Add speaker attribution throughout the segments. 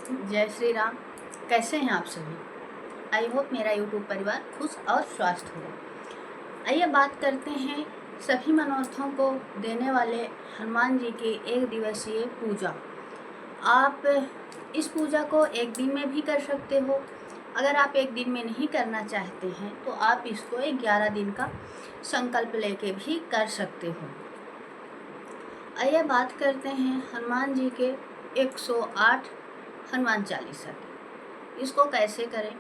Speaker 1: जय श्री राम। कैसे हैं आप सभी? आई होप मेरा यूट्यूब परिवार खुश और स्वस्थ हो। आइए बात करते हैं सभी मनोरथों को देने वाले हनुमान जी की एक दिवसीय पूजा। आप इस पूजा को एक दिन में भी कर सकते हो। अगर आप एक दिन में नहीं करना चाहते हैं तो आप इसको 11 दिन का संकल्प लेके भी कर सकते हो। आइए बात करते हैं हनुमान जी के 108 हनुमान चालीसा की। इसको कैसे करें?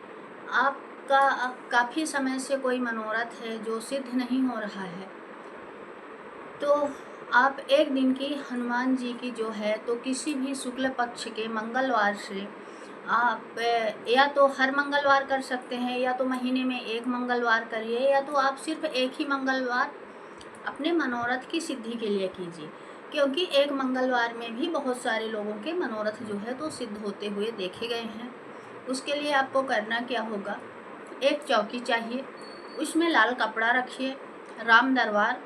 Speaker 1: आपका काफ़ी समय से कोई मनोरथ है जो सिद्ध नहीं हो रहा है, तो आप एक दिन की हनुमान जी की जो है तो किसी भी शुक्ल पक्ष के मंगलवार से आप या तो हर मंगलवार कर सकते हैं, या तो महीने में एक मंगलवार करिए, या तो आप सिर्फ एक ही मंगलवार अपने मनोरथ की सिद्धि के लिए कीजिए। क्योंकि एक मंगलवार में भी बहुत सारे लोगों के मनोरथ जो है तो सिद्ध होते हुए देखे गए हैं। उसके लिए आपको करना क्या होगा, एक चौकी चाहिए, उसमें लाल कपड़ा रखिए, राम दरबार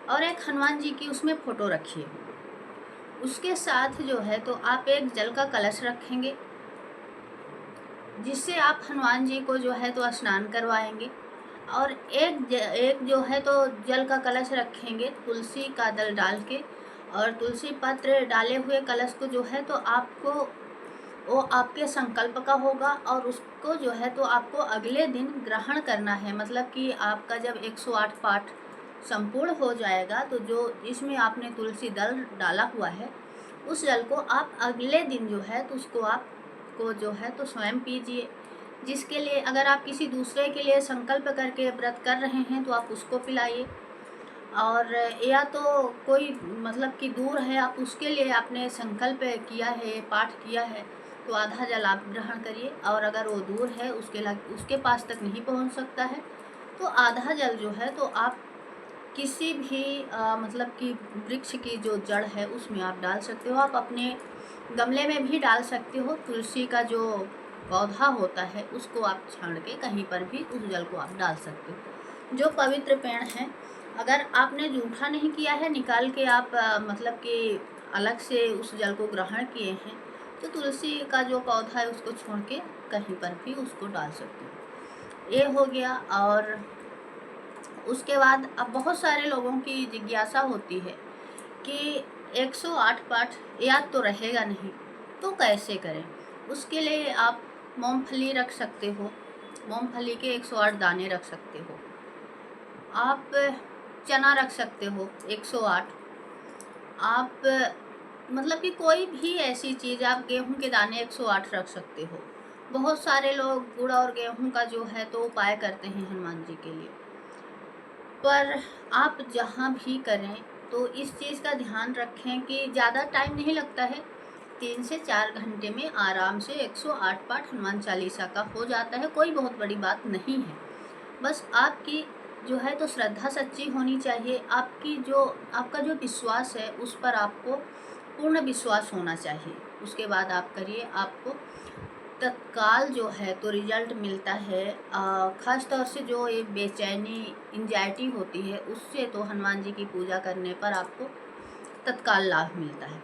Speaker 1: और एक हनुमान जी की उसमें फ़ोटो रखिए। उसके साथ जो है तो आप एक जल का कलश रखेंगे, जिससे आप हनुमान जी को जो है तो स्नान करवाएंगे। और एक जो है तो जल का कलश रखेंगे तुलसी का दल डाल के, और तुलसी पत्र डाले हुए कलश को जो है तो आपको वो आपके संकल्प का होगा, और उसको जो है तो आपको अगले दिन ग्रहण करना है। मतलब कि आपका जब 108 पाठ संपूर्ण हो जाएगा तो जो इसमें आपने तुलसी दल डाला हुआ है उस जल को आप अगले दिन जो है तो उसको आपको जो है तो स्वयं पीजिए। जिसके लिए अगर आप किसी दूसरे के लिए संकल्प करके व्रत कर रहे हैं तो आप उसको पिलाइए, और या तो कोई मतलब कि दूर है, आप उसके लिए आपने संकल्प किया है, पाठ किया है, तो आधा जल आप ग्रहण करिए। और अगर वो दूर है, उसके पास तक नहीं पहुंच सकता है, तो आधा जल जो है तो आप किसी भी मतलब कि वृक्ष की जो जड़ है उसमें आप डाल सकते हो। आप अपने गमले में भी डाल सकते हो। तुलसी का जो पौधा होता है उसको आप छांट के कहीं पर भी उस जल को आप डाल सकते हो। जो पवित्र पेड़ हैं, अगर आपने जूठा नहीं किया है, निकाल के आप मतलब कि अलग से उस जल को ग्रहण किए हैं, तो तुलसी का जो पौधा है उसको छोड़ के कहीं पर भी उसको डाल सकते हो। ये हो गया। और उसके बाद अब बहुत सारे लोगों की जिज्ञासा होती है कि 108 पाठ याद तो रहेगा नहीं, तो कैसे करें? उसके लिए आप मूंगफली रख सकते हो, मूंगफली के 108 दाने रख सकते हो। आप चना रख सकते हो 108। आप मतलब कि कोई भी ऐसी चीज़, आप गेहूं के दाने 108 रख सकते हो। बहुत सारे लोग गुड़ और गेहूं का जो है तो उपाय करते हैं हनुमान जी के लिए, पर आप जहाँ भी करें तो इस चीज़ का ध्यान रखें कि ज़्यादा टाइम नहीं लगता है। 3 से 4 घंटे में आराम से 108 पाठ हनुमान चालीसा का हो जाता है। कोई बहुत बड़ी बात नहीं है। बस आपकी जो है तो श्रद्धा सच्ची होनी चाहिए। आपका जो विश्वास है उस पर आपको पूर्ण विश्वास होना चाहिए। उसके बाद आप करिए, आपको तत्काल जो है तो रिजल्ट मिलता है। ख़ास तौर से जो ये बेचैनी, एंजाइटी होती है, उससे तो हनुमान जी की पूजा करने पर आपको तत्काल लाभ मिलता है।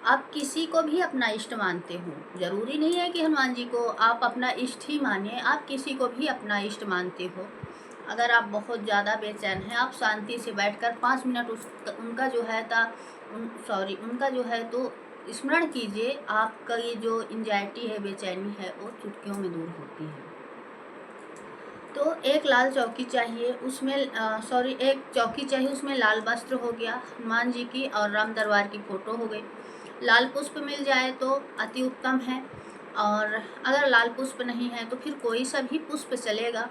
Speaker 1: आप किसी को भी अपना इष्ट मानते हो, ज़रूरी नहीं है कि हनुमान जी को आप अपना इष्ट ही मानिए, आप किसी को भी अपना इष्ट मानते हो। अगर आप बहुत ज़्यादा बेचैन हैं, आप शांति से बैठकर 5 मिनट उनका जो है उनका जो है तो स्मरण कीजिए। आपका ये जो एंजाइटी है, बेचैनी है, वो चुटकियों में दूर होती है। तो एक लाल चौकी चाहिए, उसमें एक चौकी चाहिए, उसमें लाल वस्त्र हो गया हनुमान जी की, और राम दरबार की फ़ोटो हो गई। लाल पुष्प मिल जाए तो अति उत्तम है, और अगर लाल पुष्प नहीं है तो फिर कोई सा भी पुष्प चलेगा।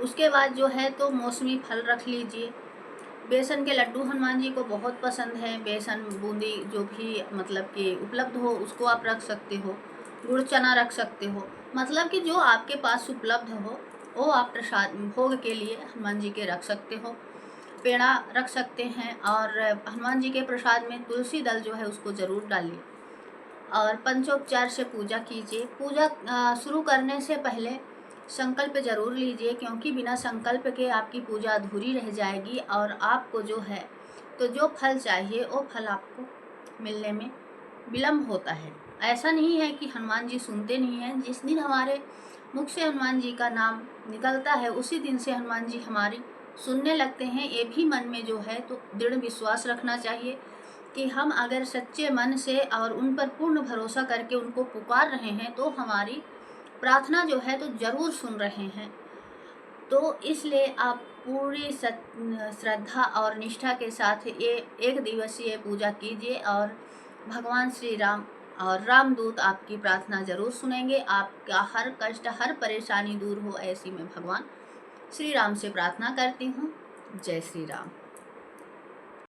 Speaker 1: उसके बाद जो है तो मौसमी फल रख लीजिए। बेसन के लड्डू हनुमान जी को बहुत पसंद है। बेसन बूंदी जो भी मतलब कि उपलब्ध हो उसको आप रख सकते हो। गुड़ चना रख सकते हो। मतलब कि जो आपके पास उपलब्ध हो वो आप प्रसाद भोग के लिए हनुमान जी के रख सकते हो। पेड़ा रख सकते हैं, और हनुमान जी के प्रसाद में तुलसी दल जो है उसको ज़रूर डालिए, और पंचोपचार से पूजा कीजिए। पूजा शुरू करने से पहले संकल्प जरूर लीजिए, क्योंकि बिना संकल्प के आपकी पूजा अधूरी रह जाएगी, और आपको जो है तो जो फल चाहिए वो फल आपको मिलने में विलम्ब होता है। ऐसा नहीं है कि हनुमान जी सुनते नहीं हैं। जिस दिन हमारे मुख से हनुमान जी का नाम निकलता है उसी दिन से हनुमान जी हमारी सुनने लगते हैं। ये भी मन में जो है तो दृढ़ विश्वास रखना चाहिए कि हम अगर सच्चे मन से और उन पर पूर्ण भरोसा करके उनको पुकार रहे हैं तो हमारी प्रार्थना जो है तो ज़रूर सुन रहे हैं। तो इसलिए आप पूरी श्रद्धा और निष्ठा के साथ ये एक दिवसीय पूजा कीजिए और भगवान श्री राम और रामदूत आपकी प्रार्थना ज़रूर सुनेंगे। आपका हर कष्ट, हर परेशानी दूर हो, ऐसी मैं भगवान श्री राम से प्रार्थना करती हूँ। जय श्री राम।